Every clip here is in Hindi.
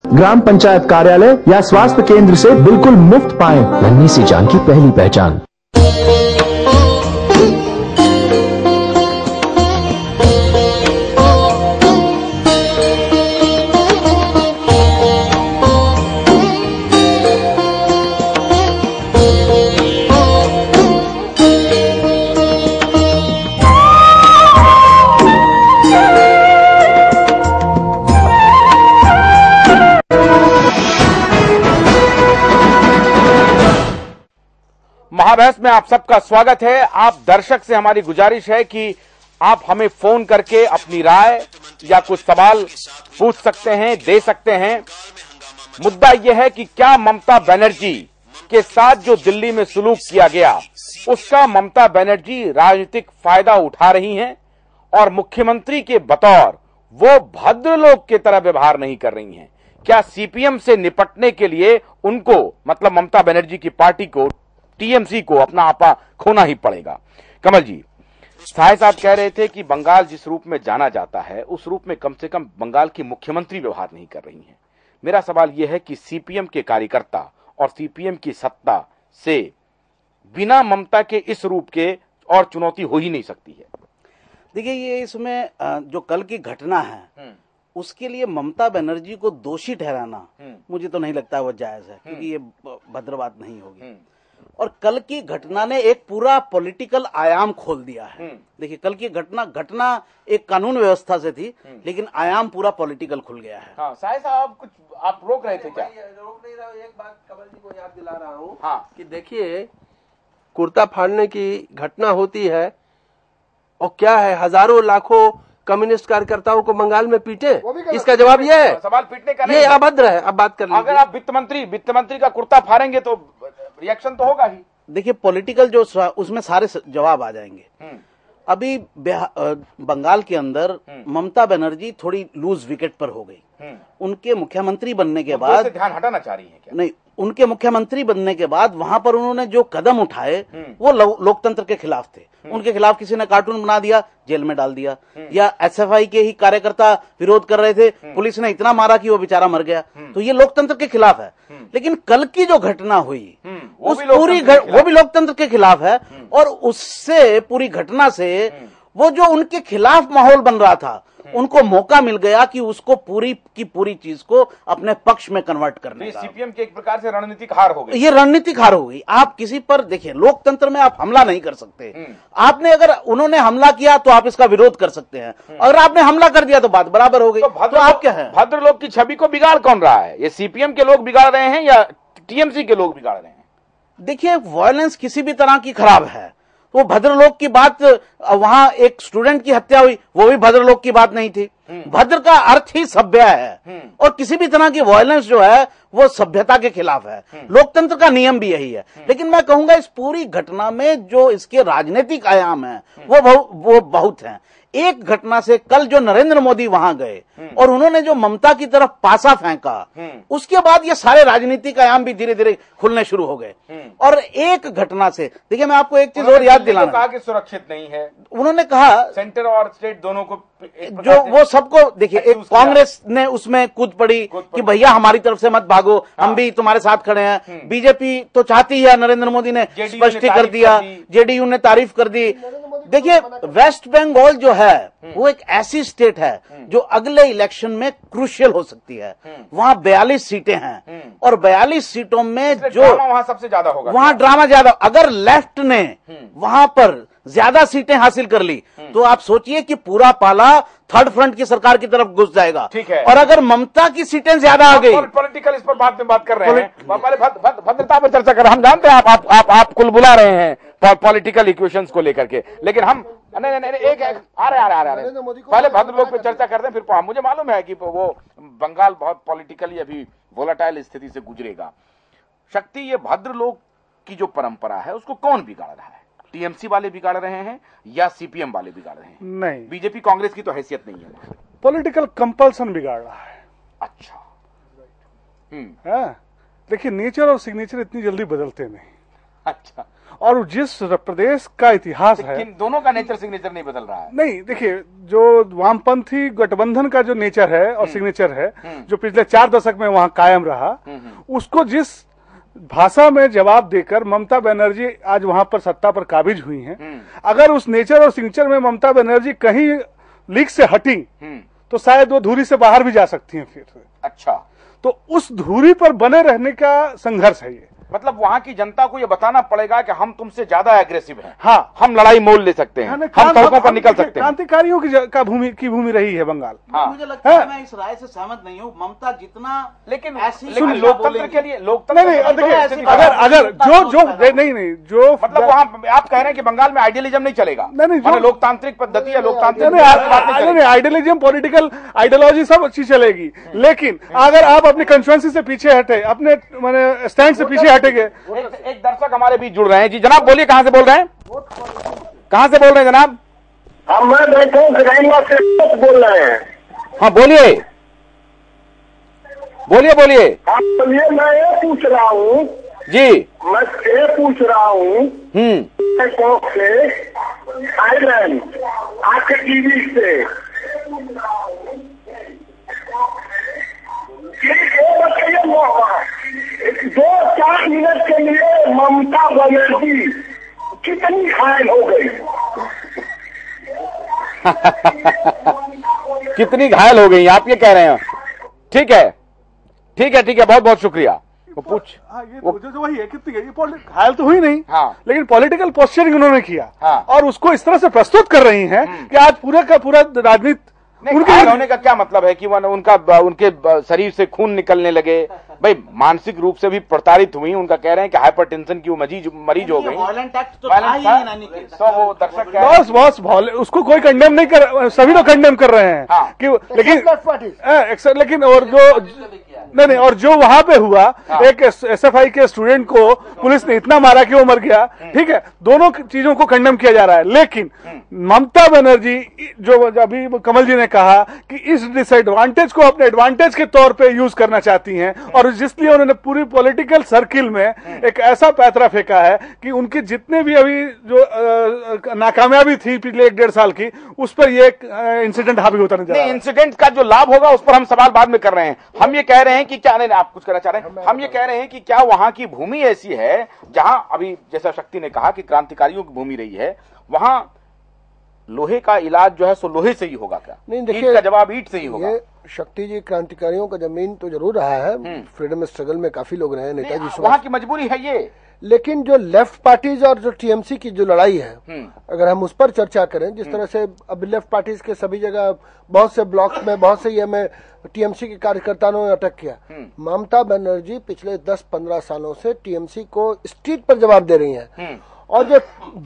ग्राम पंचायत कार्यालय या स्वास्थ्य केंद्र से बिल्कुल मुफ्त पाएं नन्ही सी जान की पहली पहचान। महाबहस में आप सबका स्वागत है। आप दर्शक से हमारी गुजारिश है कि आप हमें फोन करके अपनी राय या कुछ सवाल पूछ सकते हैं, दे सकते हैं। मुद्दा यह है कि क्या ममता बनर्जी के साथ जो दिल्ली में सुलूक किया गया उसका ममता बनर्जी राजनीतिक फायदा उठा रही हैं और मुख्यमंत्री के बतौर वो भद्रलोक की तरह व्यवहार नहीं कर रही हैं। क्या सीपीएम से निपटने के लिए उनको मतलब ममता बनर्जी की पार्टी को, टीएमसी को अपना आपा खोना ही पड़ेगा? कमल जी, साहे साहब कह रहे थे कि बंगाल जिस रूप में जाना जाता है उस रूप में कम से कम बंगाल की मुख्यमंत्री व्यवहार नहीं कर रही हैं। मेरा सवाल यह है कि सीपीएम के कार्यकर्ता और सीपीएम की सत्ता से बिना ममता के इस रूप के और चुनौती हो ही नहीं सकती है। देखिए, ये इसमें जो कल की घटना है उसके लिए ममता बनर्जी को दोषी ठहराना मुझे तो नहीं लगता वो जायज है, क्योंकि ये भद्र बात नहीं होगी। और कल की घटना ने एक पूरा पॉलिटिकल आयाम खोल दिया है। देखिए, कल की घटना एक कानून व्यवस्था से थी, लेकिन आयाम पूरा पॉलिटिकल खुल गया है। हाँ, साहे साहब कुछ आप रोक रहे थे क्या? रोक नहीं रहा हूँ, एक बात कमल जी को याद दिला रहा हूँ। हाँ, कि देखिए, कुर्ता फाड़ने की घटना होती है और क्या है, हजारों लाखों कम्युनिस्ट कार्यकर्ताओं को बंगाल में पीटे, इसका जवाब ये है। सवाल पीटने का नहीं, ये अभद्र है। अब बात कर लीजिए। अगर आप वित्त मंत्री का कुर्ता फाड़ेंगे तो रिएक्शन तो होगा ही। देखिए, पॉलिटिकल जो उसमें सारे जवाब आ जाएंगे। अभी बंगाल के अंदर ममता बनर्जी थोड़ी लूज विकेट पर हो गई। उनके मुख्यमंत्री बनने के बाद ध्यान हटाना चाह रही है क्या? नहीं, उनके मुख्यमंत्री बनने के बाद वहां पर उन्होंने जो कदम उठाए वो लोकतंत्र के खिलाफ थे। उनके खिलाफ किसी ने कार्टून बना दिया, जेल में डाल दिया, या एसएफआई के ही कार्यकर्ता विरोध कर रहे थे, पुलिस ने इतना मारा कि वो बेचारा मर गया। तो ये लोकतंत्र के खिलाफ है। लेकिन कल की जो घटना हुई वो भी लोकतंत्र के खिलाफ है। और उससे, पूरी घटना से वो जो उनके खिलाफ माहौल बन रहा था, उनको मौका मिल गया कि उसको पूरी की पूरी चीज को अपने पक्ष में कन्वर्ट करने का। सीपीएम की एक प्रकार से रणनीतिक हार हो गई। ये रणनीतिक हार हो गई। आप किसी पर देखिए, लोकतंत्र में आप हमला नहीं कर सकते। आपने, अगर उन्होंने हमला किया तो आप इसका विरोध कर सकते हैं, अगर आपने हमला कर दिया तो बात बराबर हो गई। तो आप क्या है? भद्रलोक की छवि को बिगाड़ कौन रहा है? ये सीपीएम के लोग बिगाड़ रहे हैं या टीएमसी के लोग बिगाड़ रहे हैं? देखिए, वायलेंस किसी भी तरह की खराब है। वो भद्रलोक की बात, वहां एक स्टूडेंट की हत्या हुई, वो भी भद्रलोक की बात नहीं थी। भद्र का अर्थ ही सभ्य है, और किसी भी तरह की वायलेंस जो है वो सभ्यता के खिलाफ है। लोकतंत्र का नियम भी यही है। लेकिन मैं कहूंगा इस पूरी घटना में जो इसके राजनीतिक आयाम है वो बहुत हैं। एक घटना से, कल जो नरेंद्र मोदी वहां गए और उन्होंने जो ममता की तरफ पासा फेंका, उसके बाद ये सारे राजनीतिक आयाम भी धीरे धीरे खुलने शुरू हो गए। और एक घटना से, देखिए, मैं आपको एक चीज और याद दिलाना, कहा कि सुरक्षित नहीं है। उन्होंने कहा सेंटर और स्टेट दोनों को जो वो सबको, देखिए, एक कांग्रेस ने उसमें कूद पड़ी कि भैया हमारी तरफ से मत भागो, हम भी तुम्हारे साथ खड़े हैं। बीजेपी तो चाहती है, नरेंद्र मोदी ने स्पष्ट कर दिया, जेडीयू ने तारीफ कर दी। देखिए, वेस्ट बंगाल जो है वो एक ऐसी स्टेट है जो अगले इलेक्शन में क्रूशियल हो सकती है। वहां 42 सीटें हैं और 42 सीटों में जो वहां सबसे ज्यादा होगा, वहां ड्रामा ज्यादा। अगर लेफ्ट ने वहां पर ज्यादा सीटें हासिल कर ली तो आप सोचिए कि पूरा पाला थर्ड फ्रंट की सरकार की तरफ घुस जाएगा। ठीक है। और अगर ममता की सीटें ज्यादा आ गई, पॉलिटिकल इस पर बाद में बात कर रहे हैं, पहले भद्रता पर चर्चा कर रहे हैं। हम जानते हैं आप कुल बुला रहे हैं पॉलिटिकल इक्वेशंस को लेकर के, लेकिन हम नहीं एक आ रहे पहले भद्रलोक पे चर्चा करते हैं, फिर मुझे मालूम है कि वो बंगाल बहुत पॉलिटिकली अभी वोलाटाइल स्थिति से गुजरेगा। शक्ति, ये भद्रलोक की जो परंपरा है उसको कौन बिगाड़ रहा है? टीएमसी वाले बिगाड़ रहे हैं या सीपीएम वाले बिगाड़ रहे हैं? नहीं, बीजेपी कांग्रेस की तो हैसियत नहीं है। पॉलिटिकल कंपल्सन बिगाड़ रहा है। अच्छा, देखिए, नेचर और सिग्नेचर इतनी जल्दी बदलते नहीं। अच्छा, और जिस प्रदेश का इतिहास है, दोनों का नेचर सिग्नेचर नहीं बदल रहा है। नहीं, देखिए, जो वामपंथी गठबंधन का जो नेचर है और सिग्नेचर है, जो पिछले 4 दशक में वहां कायम रहा, उसको जिस भाषा में जवाब देकर ममता बनर्जी आज वहां पर सत्ता पर काबिज हुई हैं, अगर उस नेचर और सिग्नेचर में ममता बनर्जी कहीं लीक से हटी तो शायद वो धुरी से बाहर भी जा सकती हैं फिर। अच्छा, तो उस धुरी पर बने रहने का संघर्ष है ये। मतलब वहां की जनता को ये बताना पड़ेगा कि हम तुमसे ज्यादा एग्रेसिव हैं। हाँ, हम लड़ाई मोल ले सकते हैं, हम सड़कों पर निकल सकते हैं। क्रांतिकारियों की भूमि रही है बंगाल। हाँ। मुझे लगता है मैं इस राय से सहमत नहीं हूँ। ममता जितना लेकिन लोकतंत्र के लिए लोकतंत्र नहीं, अगर जो नहीं जो मतलब वहाँ आप कह रहे हैं कि बंगाल में आइडियलिज्म नहीं चलेगा। नहीं, जो लोकतांत्रिक पद्धति है, लोकतांत्रिक आइडियलिज्म, पॉलिटिकल आइडियोलॉजी सब अच्छी चलेगी, लेकिन अगर आप अपनी कंस्टिट्यूएंसी से पीछे हटे, अपने माने स्टैंड से पीछे हटेंगे। एक दर्शक हमारे बीच जुड़ रहे हैं। जी जनाब, बोलिए, कहां से बोल रहे हैं? कहां से बोल रहे हैं जनाब? हम मैं बैठे से बोल रहे हैं। हाँ, बोलिए बोलिए बोलिए। हाँ बोलिए, मैं ये पूछ रहा हूँ जी, मैं ये पूछ रहा हूँ से थाईलैंड आपके टीवी से बताइए, 2-4 मिनट के लिए ममता बनर्जी कितनी घायल हो गई? कितनी घायल हो गई आप ये कह रहे हैं? ठीक है, ठीक है, ठीक है, बहुत बहुत शुक्रिया। वो पूछ, ये जो वही है, कितनी ये घायल तो हुई नहीं। हाँ। लेकिन पॉलिटिकल पोस्चरिंग उन्होंने किया। हाँ। और उसको इस तरह से प्रस्तुत कर रही हैं कि आज पूरा का पूरा राजनीति घायल होने का क्या मतलब है कि उनके शरीर से खून निकलने लगे। भाई मानसिक रूप से भी प्रताड़ित हुई। उनका कह रहे हैं कि हाइपरटेंशन की वो मरीज हो गई। वो दर्शक उसको कोई कंडेम नहीं कर, सभी लोग कंडेम कर रहे हैं। हाँ। कि लेकिन और जो नहीं, और जो वहां पे हुआ, एक एसएफआई के स्टूडेंट को पुलिस ने इतना मारा कि वो मर गया। ठीक है, दोनों चीजों को कंडेम किया जा रहा है। लेकिन ममता बनर्जी, जो अभी कमल जी ने कहा कि इस डिसएडवांटेज को अपने एडवांटेज के तौर पे यूज करना चाहती हैं, और जिसलिए उन्होंने पूरी पॉलिटिकल सर्किल में एक ऐसा पैतरा फेंका है कि उनके जितने भी अभी जो नाकामयाबी थी पिछले 1-1.5 साल की, उस पर ये इंसिडेंट हावी होता नजर आ रहा है। इंसिडेंट का जो लाभ होगा उस पर हम सवाल बाद में कर रहे हैं। हम ये कह रहे हैं कि क्या, नहीं आप कुछ कहना चाह रहे हैं? हम ये कह रहे हैं कि क्या वहां की भूमि ऐसी है जहां अभी जैसा शक्ति ने कहा कि क्रांतिकारियों की भूमि रही है, वहां लोहे का इलाज जो है सो लोहे से ही होगा क्या? नहीं, देखिए, ईंट का जवाब ईंट से ही होगा। ये शक्ति जी, क्रांतिकारियों का जमीन तो जरूर रहा है, फ्रीडम स्ट्रगल में काफी लोग रहे हैं, नेताजी वहां की मजबूरी है ये। लेकिन जो लेफ्ट पार्टीज और जो टीएमसी की जो लड़ाई है, अगर हम उस पर चर्चा करें, जिस तरह से अब लेफ्ट पार्टीज के सभी जगह बहुत से ब्लॉक में बहुत से ये में टीएमसी के कार्यकर्ताओं ने अटक किया। ममता बनर्जी पिछले 10-15 सालों से टीएमसी को स्ट्रीट पर जवाब दे रही हैं। और जो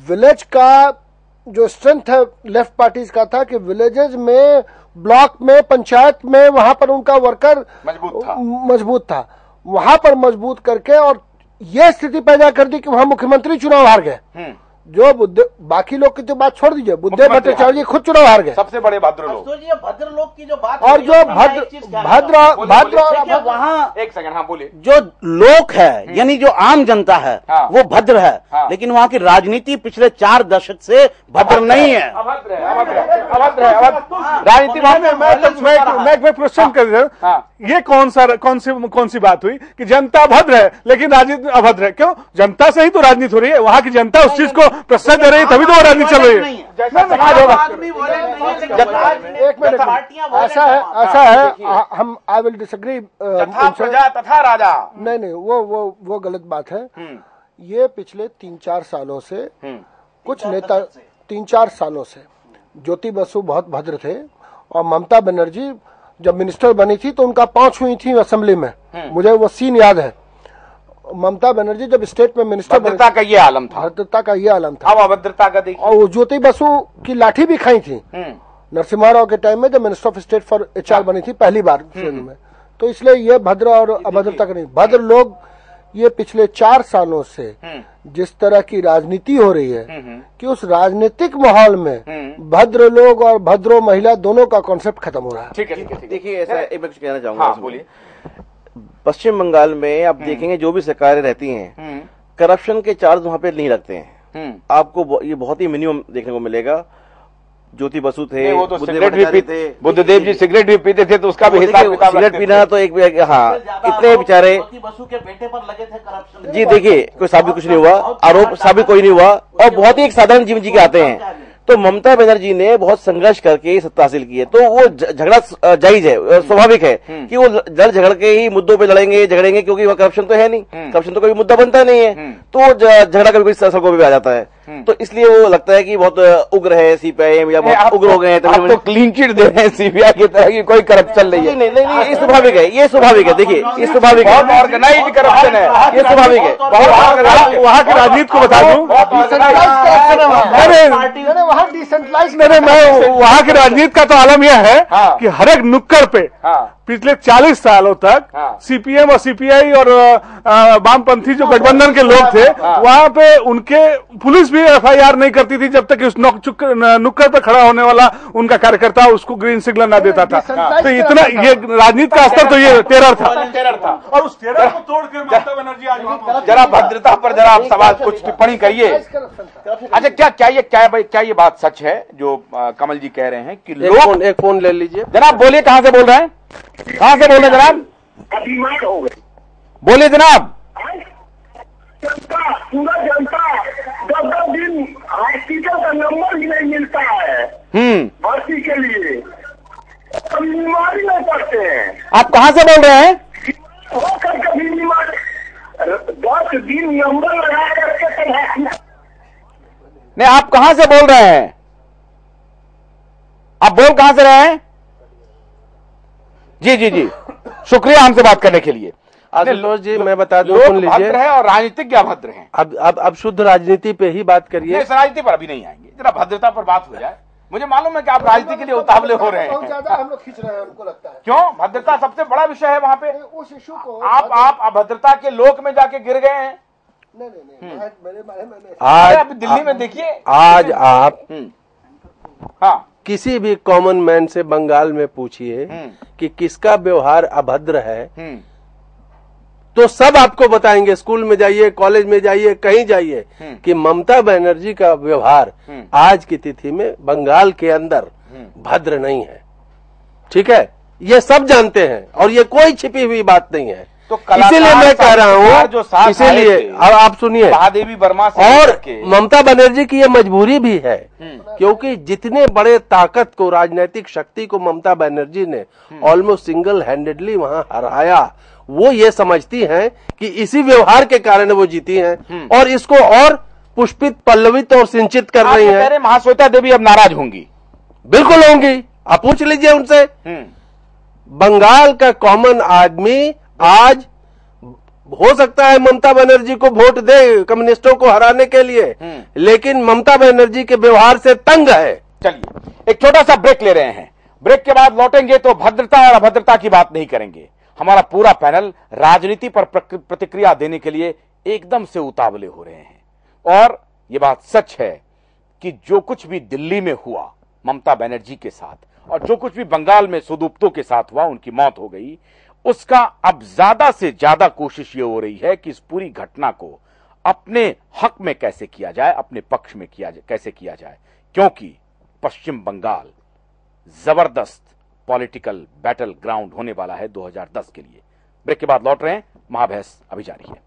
विलेज का जो स्ट्रेंथ है लेफ्ट पार्टीज का था कि विलेजेस में, ब्लॉक में, पंचायत में, वहां पर उनका वर्कर मजबूत था। वहां पर मजबूत करके और ये स्थिति पैदा कर दी कि वहां मुख्यमंत्री चुनाव हार गए। जो बाकी लोग की तो बात छोड़ दीजिए, बुद्धे भट्टाचार्य जी खुद चुनाव हार गए, सबसे बड़े भद्र लोग। भद्र लोग की जो बात, और जो भद्र वहाँ एक सेकंड, हाँ बोलिए। जो लोग है, यानी जो आम जनता है, वो भद्र है। लेकिन वहाँ की राजनीति पिछले 4 दशक से भद्र नहीं है, अभद्र है, अभद्र है। राजनीति मैं क्वेश्चन कर, ये कौन सी बात हुई कि जनता भद्र है लेकिन राजनीति अभद्र है? क्यों? जनता से ही तो राजनीति हो रही है। वहां की जनता उस चीज को प्रश्रय दे रही है, तभी तो वो राजनीति चल रही है। समाज होगा। एक मिनट, ऐसा है हम आई विल डिसएग्री। तथा प्रजा तथा राजा, नहीं, वो गलत बात है। ये पिछले 3-4 सालों से कुछ नेता, 3-4 सालों से ज्योति बसु बहुत भद्र थे, और ममता बनर्जी जब मिनिस्टर बनी थी तो उनका 5 हुई थी असेंबली में। मुझे वो सीन याद है। ममता बनर्जी जब स्टेट में मिनिस्टर, भद्रता का ये आलम था, भद्रता का ये आलम था। अब अभद्रता का देखिए। और ज्योति बसु की लाठी भी खाई थी नरसिम्हा राव के टाइम में, जब minister of state for HR बनी थी पहली बार में। तो इसलिए ये भद्र और अभद्रता का नहीं, भद्र लोग ये पिछले 4 सालों से जिस तरह की राजनीति हो रही है कि उस राजनीतिक माहौल में भद्र लोग और भद्रो महिला दोनों का कॉन्सेप्ट खत्म हो रहा है। ठीक है। देखिए, ऐसा एक मैं कुछ कहना चाहूंगा। हाँ, बोलिए। पश्चिम बंगाल में आप देखेंगे जो भी सरकारें रहती हैं, करप्शन के चार्ज वहां पे नहीं लगते हैं। आपको ये बहुत ही मिनिमम देखने को मिलेगा। ज्योति बसु थे, वो तो सिगरेट भी पीते, बुद्धदेव जी सिगरेट भी पीते थे, तो उसका भी हिसाब किताब सिगरेट पीना तो एक, हाँ, इतने बेचारे बसु के बेटे पर लगे थे करप्शन। जी देखिए, कोई साबित कुछ नहीं हुआ, आरोप साबित कोई नहीं हुआ, और बहुत ही एक साधारण जीवन जी के आते हैं। तो ममता बनर्जी ने बहुत संघर्ष करके सत्ता हासिल की है, तो वो झगड़ा जायज है, स्वाभाविक है कि वो लड़ झगड़ के ही मुद्दों पे लड़ेंगे, झगड़ेंगे, क्योंकि वह करप्शन तो है नहीं, करप्शन तो कोई मुद्दा बनता नहीं है, तो झगड़ा कभी कोई सड़कों पे आ जाता है। तो इसलिए वो लगता है कि बहुत उग्र है सीपीआईएम, या बहुत उग्र हो गए हैं। तो क्लीन चिट दे रहे हैं सीबीआई की तरह की, कोई करप्शन नहीं है। नहीं, ये स्वाभाविक है, ये स्वाभाविक है। देखिए, ये स्वाभाविक है, बहुत ऑर्गेनाइज्ड करप्शन है, ये स्वाभाविक है। वहाँ की राजनीति को बता दूं, वहाँ डिसेंट्रलाइज नहीं, मैं वहाँ की राजनीति का तो आलम यह है कि हर एक नुक्कड़ पे पिछले 40 सालों तक सीपीएम और सीपीआई और वामपंथी जो गठबंधन के लोग थे, वहां पे उनके पुलिस भी एफआईआर नहीं करती थी जब तक उस नुक्कड़ पे खड़ा होने वाला उनका कार्यकर्ता उसको ग्रीन सिग्नल ना देता था। तो इतना ये राजनीति का स्तर तो ये टेरर था, और उस टेरर को तोड़ कर ममता बनर्जी आज जरा भद्रता पर जरा आप सवाल कुछ टिप्पणी करिए। अच्छा, क्या ये बात सच है जो कमल जी कह रहे हैं कि लोग, एक फोन ले लीजिए जनाब बोलिए, कहां से बोल रहे हैं, कहां से बोल रहे हैं जनाब, बीमार हो गए बोलिए जनाब। जनता, पूरा जनता 10-10 दिन हॉस्पिटल का नंबर भी नहीं मिलता है भर्ती के लिए, तो बीमारी में पड़ते हैं। आप कहां से बोल रहे हैं? होकर कभी बीमार 10 दिन नंबर लगा करके नहीं, आप कहां से बोल रहे हैं? आप बोल कहां से रहे हैं? जी, शुक्रिया हमसे बात करने के लिए। आशुतोष जी, मैं बता दूं, लोग सुन लीजिए, भद्र है और राजनीतिज्ञ अभद्र हैं। अब शुद्ध राजनीति पे ही बात करिए। इस राजनीति पर अभी नहीं आएंगे, जरा भद्रता पर बात हो जाए। मुझे मालूम है कि आप राजनीति के लिए उतावले हो रहे बहुत हैं। ज्यादा हम लोग खींच रहे हैं, हमको लगता है। क्यों? भद्रता सबसे बड़ा विषय है वहां पे। उस इशू को आप अभद्रता के लोक में जाके गिर गए हैं। नहीं, मेरे बारे में अरे आप दिल्ली में देखिए, आज आप हाँ, किसी भी कॉमन मैन से बंगाल में पूछिए कि किसका व्यवहार अभद्र है, तो सब आपको बताएंगे। स्कूल में जाइए, कॉलेज में जाइए, कहीं जाइए, कि ममता बनर्जी का व्यवहार आज की तिथि में बंगाल के अंदर भद्र नहीं है। ठीक है, ये सब जानते हैं और ये कोई छिपी हुई बात नहीं है। तो इसीलिए मैं कह रहा हूँ, इसीलिए अब आप सुनिए, महादेवी वर्मा से और ममता बनर्जी की ये मजबूरी भी है, क्योंकि जितने बड़े ताकत को, राजनीतिक शक्ति को ममता बनर्जी ने ऑलमोस्ट सिंगल हैंडेडली वहां हराया, वो ये समझती हैं कि इसी व्यवहार के कारण वो जीती हैं और इसको और पुष्पित, पल्लवित और सिंचित कर रही हैं। महाश्वेता देवी अब नाराज होंगी? बिल्कुल होंगी, आप पूछ लीजिए उनसे। बंगाल का कॉमन आदमी आज हो सकता है ममता बनर्जी को वोट दे कम्युनिस्टों को हराने के लिए, लेकिन ममता बनर्जी के व्यवहार से तंग है। चलिए एक छोटा सा ब्रेक ले रहे हैं, ब्रेक के बाद लौटेंगे तो भद्रता और अभद्रता की बात नहीं करेंगे। हमारा पूरा पैनल राजनीति पर प्रतिक्रिया देने के लिए एकदम से उतावले हो रहे हैं। और यह बात सच है कि जो कुछ भी दिल्ली में हुआ ममता बनर्जी के साथ, और जो कुछ भी बंगाल में सुदुप्तो के साथ हुआ, उनकी मौत हो गई, उसका अब ज्यादा से ज्यादा कोशिश ये हो रही है कि इस पूरी घटना को अपने हक में कैसे किया जाए, अपने पक्ष में कैसे किया जाए, क्योंकि पश्चिम बंगाल जबरदस्त पॉलिटिकल बैटल ग्राउंड होने वाला है 2010 के लिए। ब्रेक के बाद लौट रहे हैं, महाबहस अभी जारी है।